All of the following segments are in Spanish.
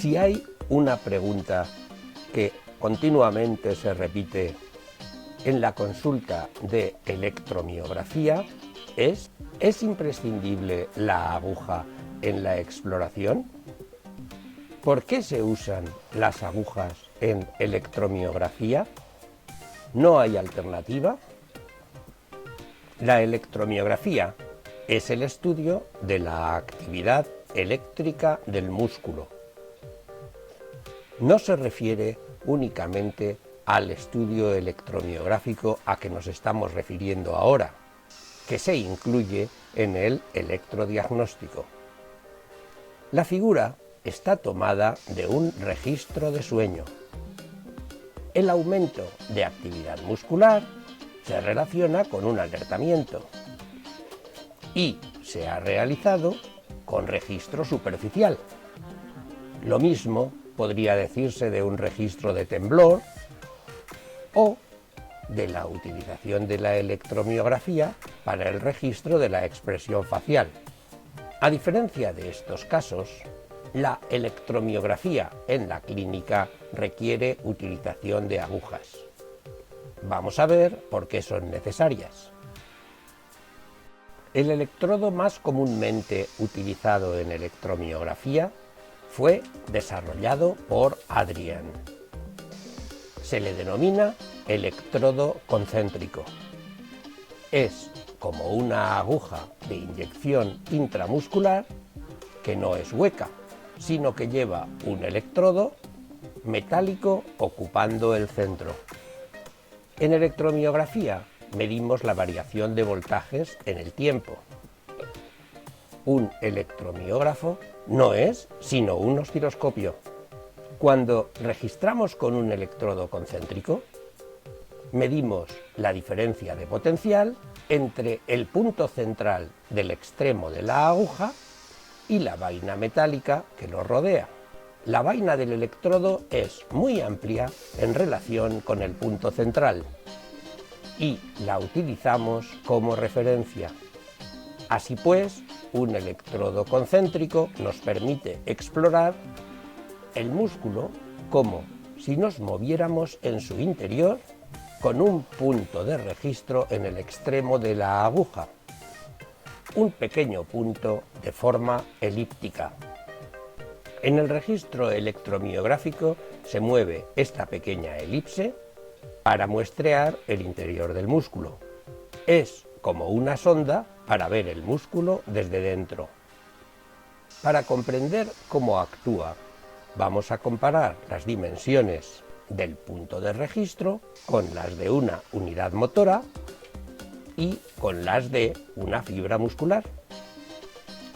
Si hay una pregunta que continuamente se repite en la consulta de electromiografía ¿es imprescindible la aguja en la exploración? ¿Por qué se usan las agujas en electromiografía? ¿No hay alternativa? La electromiografía es el estudio de la actividad eléctrica del músculo. No se refiere únicamente al estudio electromiográfico a que nos estamos refiriendo ahora, que se incluye en el electrodiagnóstico. La figura está tomada de un registro de sueño. El aumento de actividad muscular se relaciona con un alertamiento y se ha realizado con registro superficial. Lo mismo podría decirse de un registro de temblor o de la utilización de la electromiografía para el registro de la expresión facial. A diferencia de estos casos, la electromiografía en la clínica requiere utilización de agujas. Vamos a ver por qué son necesarias. El electrodo más comúnmente utilizado en electromiografía fue desarrollado por Adrian. Se le denomina electrodo concéntrico. Es como una aguja de inyección intramuscular que no es hueca, sino que lleva un electrodo metálico ocupando el centro. En electromiografía medimos la variación de voltajes en el tiempo. Un electromiógrafo no es sino un osciloscopio. Cuando registramos con un electrodo concéntrico, medimos la diferencia de potencial entre el punto central del extremo de la aguja y la vaina metálica que lo rodea. La vaina del electrodo es muy amplia en relación con el punto central y la utilizamos como referencia. Así pues, un electrodo concéntrico nos permite explorar el músculo como si nos moviéramos en su interior con un punto de registro en el extremo de la aguja, un pequeño punto de forma elíptica. En el registro electromiográfico se mueve esta pequeña elipse para muestrear el interior del músculo. Es como una sonda para ver el músculo desde dentro. Para comprender cómo actúa, vamos a comparar las dimensiones del punto de registro con las de una unidad motora y con las de una fibra muscular.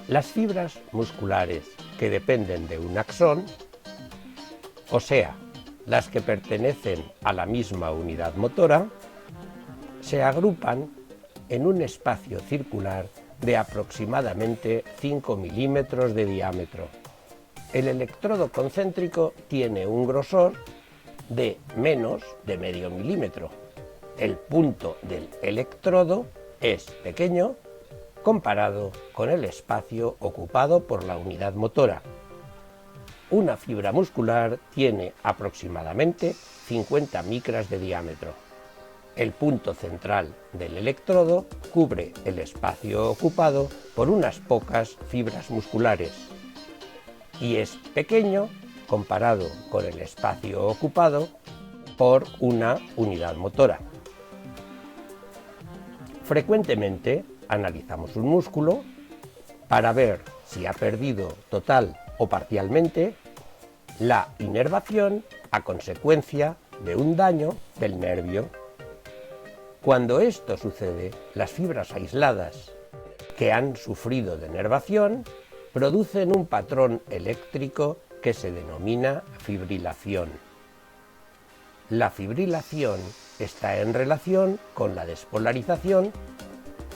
Las fibras musculares que dependen de un axón, o sea, las que pertenecen a la misma unidad motora, se agrupan en un espacio circular de aproximadamente 5 milímetros de diámetro. El electrodo concéntrico tiene un grosor de menos de medio milímetro. El punto del electrodo es pequeño comparado con el espacio ocupado por la unidad motora. Una fibra muscular tiene aproximadamente 50 micras de diámetro. El punto central del electrodo cubre el espacio ocupado por unas pocas fibras musculares y es pequeño comparado con el espacio ocupado por una unidad motora. Frecuentemente analizamos un músculo para ver si ha perdido total o parcialmente la inervación a consecuencia de un daño del nervio. Cuando esto sucede, las fibras aisladas que han sufrido denervación producen un patrón eléctrico que se denomina fibrilación. La fibrilación está en relación con la despolarización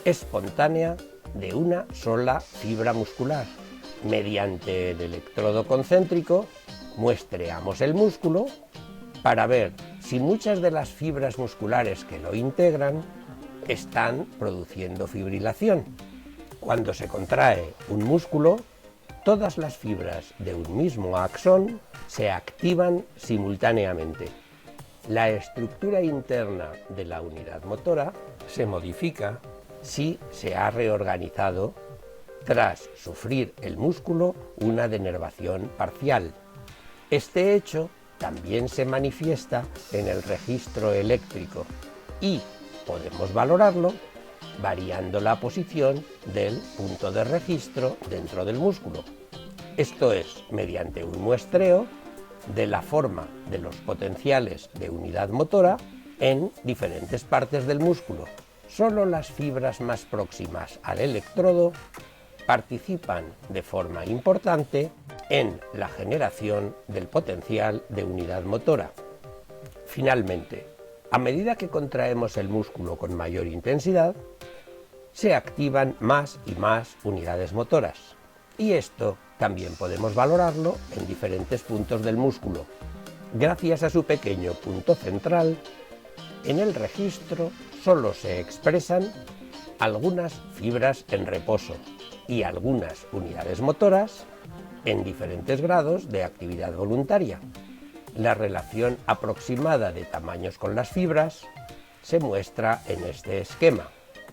espontánea de una sola fibra muscular. Mediante el electrodo concéntrico muestreamos el músculo para ver si muchas de las fibras musculares que lo integran están produciendo fibrilación. Cuando se contrae un músculo, Todas las fibras de un mismo axón se activan simultáneamente. La estructura interna de la unidad motora se modifica si se ha reorganizado tras sufrir el músculo una denervación parcial. Este hecho también se manifiesta en el registro eléctrico y podemos valorarlo variando la posición del punto de registro dentro del músculo. Esto es, mediante un muestreo de la forma de los potenciales de unidad motora en diferentes partes del músculo. Solo las fibras más próximas al electrodo participan de forma importante en la generación del potencial de unidad motora. Finalmente, a medida que contraemos el músculo con mayor intensidad, se activan más y más unidades motoras. Y esto también podemos valorarlo en diferentes puntos del músculo. Gracias a su pequeño punto central, en el registro solo se expresan algunas fibras en reposo y algunas unidades motoras en diferentes grados de actividad voluntaria. La relación aproximada de tamaños con las fibras se muestra en este esquema.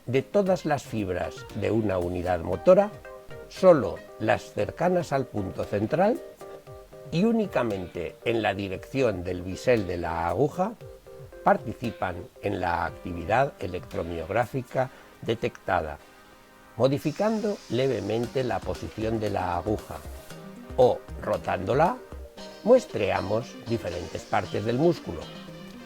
De todas las fibras de una unidad motora, solo las cercanas al punto central y únicamente en la dirección del bisel de la aguja participan en la actividad electromiográfica detectada, modificando levemente la posición de la aguja o rotándola. Muestreamos diferentes partes del músculo.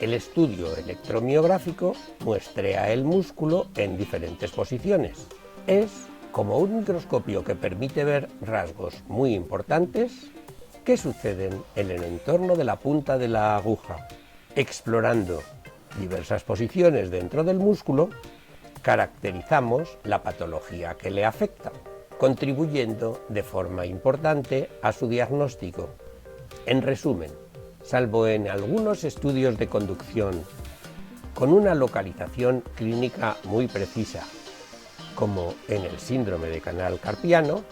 El estudio electromiográfico muestrea el músculo en diferentes posiciones. Es como un microscopio que permite ver rasgos muy importantes que suceden en el entorno de la punta de la aguja. Explorando diversas posiciones dentro del músculo, caracterizamos la patología que le afecta, contribuyendo de forma importante a su diagnóstico. En resumen, salvo en algunos estudios de conducción con una localización clínica muy precisa, como en el síndrome de canal carpiano,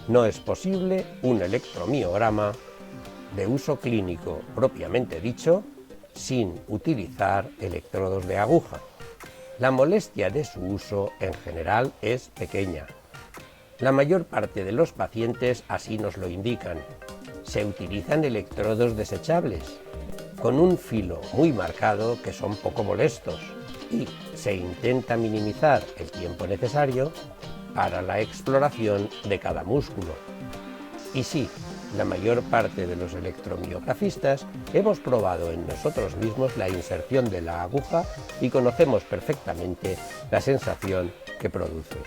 no es posible un electromiograma de uso clínico propiamente dicho sin utilizar electrodos de aguja. La molestia de su uso en general es pequeña. La mayor parte de los pacientes así nos lo indican. Se utilizan electrodos desechables, con un filo muy marcado que son poco molestos, y se intenta minimizar el tiempo necesario para la exploración de cada músculo. Y sí, la mayor parte de los electromiografistas hemos probado en nosotros mismos la inserción de la aguja y conocemos perfectamente la sensación que produce.